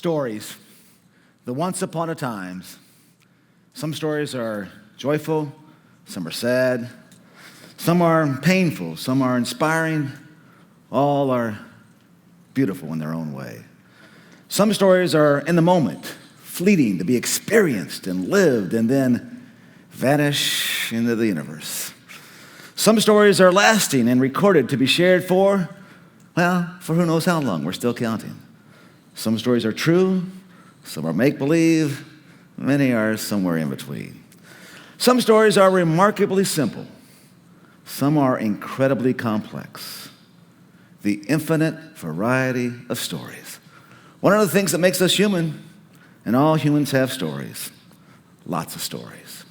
Stories, the once upon a times. Some stories are joyful, some are sad, some are painful, some are inspiring. All are beautiful in their own way. Some stories are in the moment, fleeting, to be experienced and lived, and then vanish into the universe. Some stories are lasting and recorded to be shared for who knows how long. We're still counting. Some stories are true, some are make-believe, many are somewhere in between. Some stories are remarkably simple. Some are incredibly complex. The infinite variety of stories. One of the things that makes us human, and all humans have stories, lots of stories.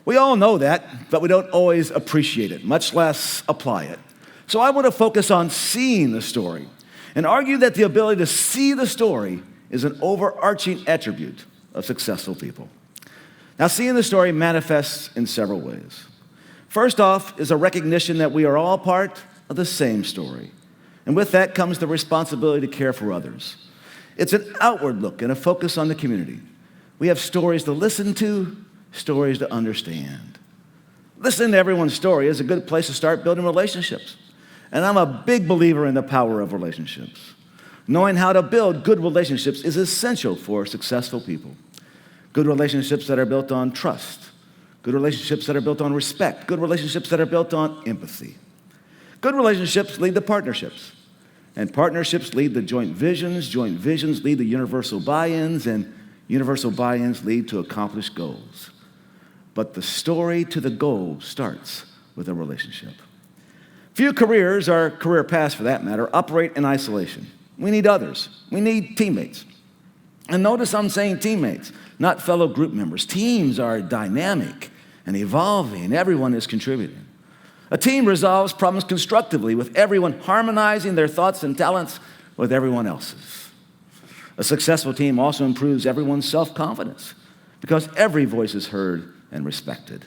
We all know that, but we don't always appreciate it, much less apply it. So I want to focus on seeing the story and argue that the ability to see the story is an overarching attribute of successful people. Now, seeing the story manifests in several ways. First off is a recognition that we are all part of the same story. And with that comes the responsibility to care for others. It's an outward look and a focus on the community. We have stories to listen to, stories to understand. Listening to everyone's story is a good place to start building relationships. And I'm a big believer in the power of relationships. Knowing how to build good relationships is essential for successful people. Good relationships that are built on trust. Good relationships that are built on respect. Good relationships that are built on empathy. Good relationships lead to partnerships. And partnerships lead to joint visions lead to universal buy-ins, and universal buy-ins lead to accomplished goals. But the story to the goal starts with a relationship. Few careers, or career paths for that matter, operate in isolation. We need others. We need teammates. And notice I'm saying teammates, not fellow group members. Teams are dynamic and evolving. Everyone is contributing. A team resolves problems constructively, with everyone harmonizing their thoughts and talents with everyone else's. A successful team also improves everyone's self-confidence because every voice is heard and respected.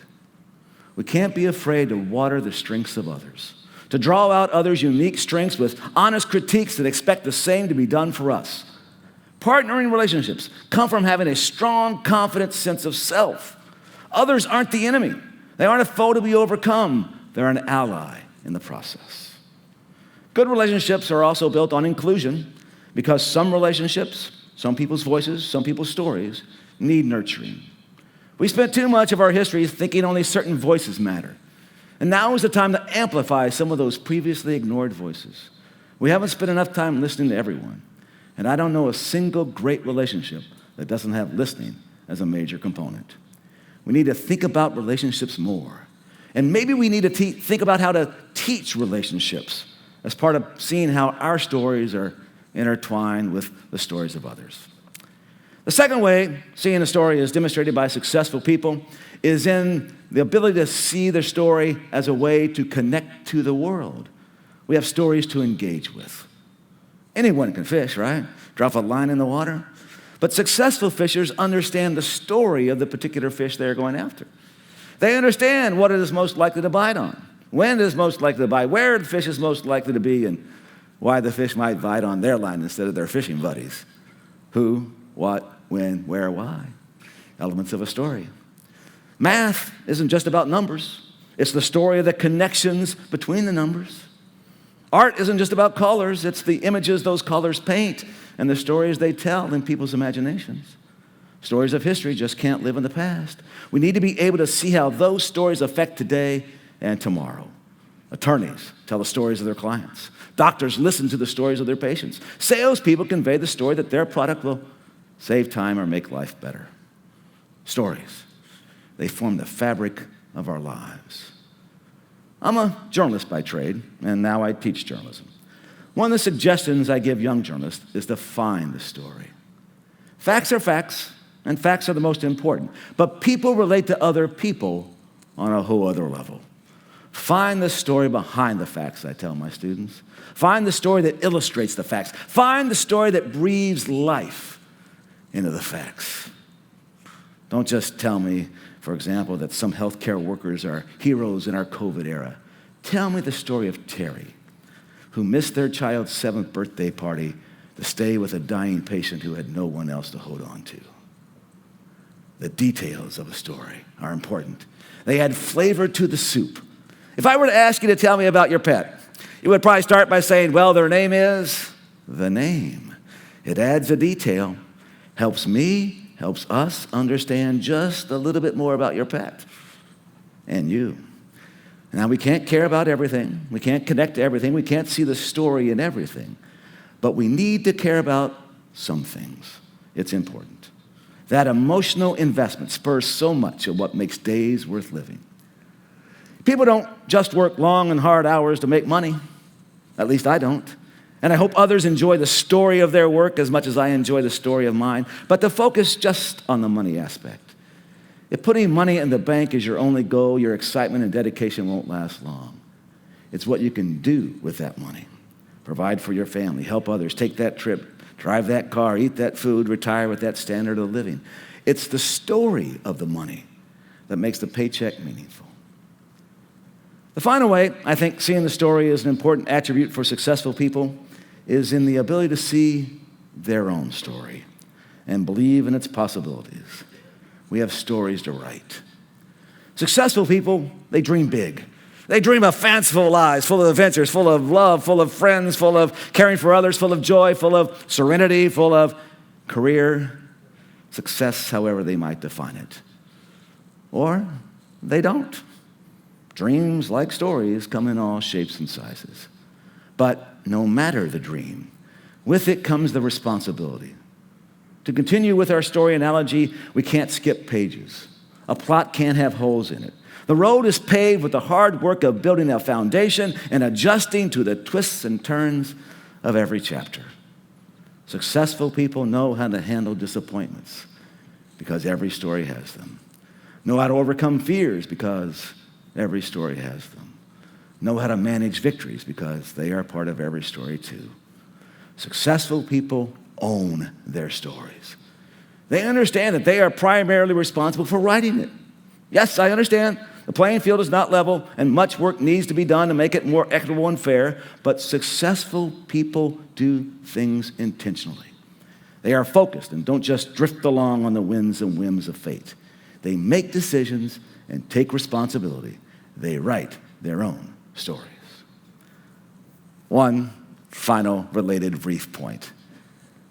We can't be afraid to water the strengths of others, to draw out others' unique strengths with honest critiques that expect the same to be done for us. Partnering relationships come from having a strong, confident sense of self. Others aren't the enemy. They aren't a foe to be overcome. They're an ally in the process. Good relationships are also built on inclusion because some relationships, some people's voices, some people's stories need nurturing. We spent too much of our history thinking only certain voices matter. And now is the time to amplify some of those previously ignored voices. We haven't spent enough time listening to everyone. And I don't know a single great relationship that doesn't have listening as a major component. We need to think about relationships more. And maybe we need to think about how to teach relationships as part of seeing how our stories are intertwined with the stories of others. The second way seeing a story is demonstrated by successful people is in the ability to see their story as a way to connect to the world. We have stories to engage with. Anyone can fish, right? Drop a line in the water. But successful fishers understand the story of the particular fish they're going after. They understand what it is most likely to bite on, when it is most likely to bite, where the fish is most likely to be, and why the fish might bite on their line instead of their fishing buddies. Who, what, when, where, why. Elements of a story. Math isn't just about numbers. It's the story of the connections between the numbers. Art isn't just about colors. It's the images those colors paint and the stories they tell in people's imaginations. Stories of history just can't live in the past. We need to be able to see how those stories affect today and tomorrow. Attorneys tell the stories of their clients. Doctors listen to the stories of their patients. Salespeople convey the story that their product will save time or make life better. Stories, they form the fabric of our lives. I'm a journalist by trade, and now I teach journalism. One of the suggestions I give young journalists is to find the story. Facts are facts, and facts are the most important. But people relate to other people on a whole other level. Find the story behind the facts, I tell my students. Find the story that illustrates the facts. Find the story that breathes life into the facts. Don't just tell me, for example, that some healthcare workers are heroes in our COVID era. Tell me the story of Terry, who missed their child's 7th birthday party to stay with a dying patient who had no one else to hold on to. The details of a story are important. They add flavor to the soup. If I were to ask you to tell me about your pet, you would probably start by saying, well, their name is the name. It adds a detail, helps us understand just a little bit more about your pet and you. Now, we can't care about everything. We can't connect to everything. We can't see the story in everything. But we need to care about some things. It's important. That emotional investment spurs so much of what makes days worth living. People don't just work long and hard hours to make money. At least I don't. And I hope others enjoy the story of their work as much as I enjoy the story of mine. But to focus just on the money aspect. If putting money in the bank is your only goal, your excitement and dedication won't last long. It's what you can do with that money. Provide for your family, help others, take that trip, drive that car, eat that food, retire with that standard of living. It's the story of the money that makes the paycheck meaningful. The final way I think seeing the story is an important attribute for successful people is in the ability to see their own story and believe in its possibilities. We have stories to write. Successful people, they dream big. They dream of fanciful lives, full of adventures, full of love, full of friends, full of caring for others, full of joy, full of serenity, full of career, success, however they might define it. Or they don't. Dreams, like stories, come in all shapes and sizes. But no matter the dream, with it comes the responsibility. To continue with our story analogy, we can't skip pages. A plot can't have holes in it. The road is paved with the hard work of building a foundation and adjusting to the twists and turns of every chapter. Successful people know how to handle disappointments because every story has them. Know how to overcome fears because every story has them. Know how to manage victories because they are part of every story too. Successful people own their stories. They understand that they are primarily responsible for writing it. Yes, I understand the playing field is not level and much work needs to be done to make it more equitable and fair, but successful people do things intentionally. They are focused and don't just drift along on the winds and whims of fate. They make decisions and take responsibility. They write their own stories. One final related brief point.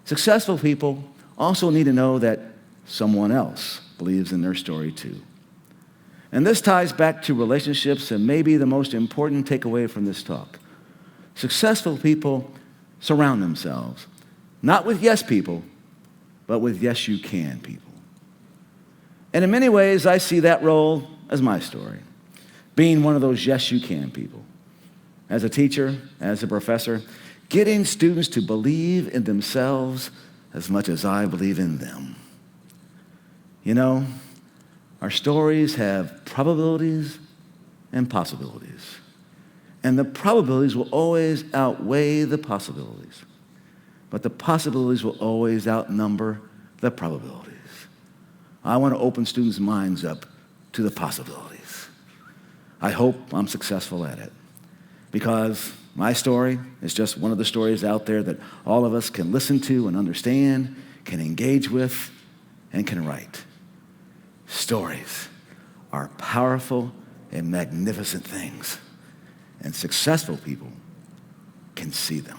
Successful people also need to know that someone else believes in their story too. And this ties back to relationships and maybe the most important takeaway from this talk. Successful people surround themselves, not with yes people, but with yes you can people. And in many ways, I see that role as my story, being one of those yes you can people. As a teacher, as a professor, getting students to believe in themselves as much as I believe in them. You know, our stories have probabilities and possibilities. And the probabilities will always outweigh the possibilities. But the possibilities will always outnumber the probabilities. I want to open students' minds up to the possibilities. I hope I'm successful at it. Because my story is just one of the stories out there that all of us can listen to and understand, can engage with, and can write. Stories are powerful and magnificent things, and successful people can see them.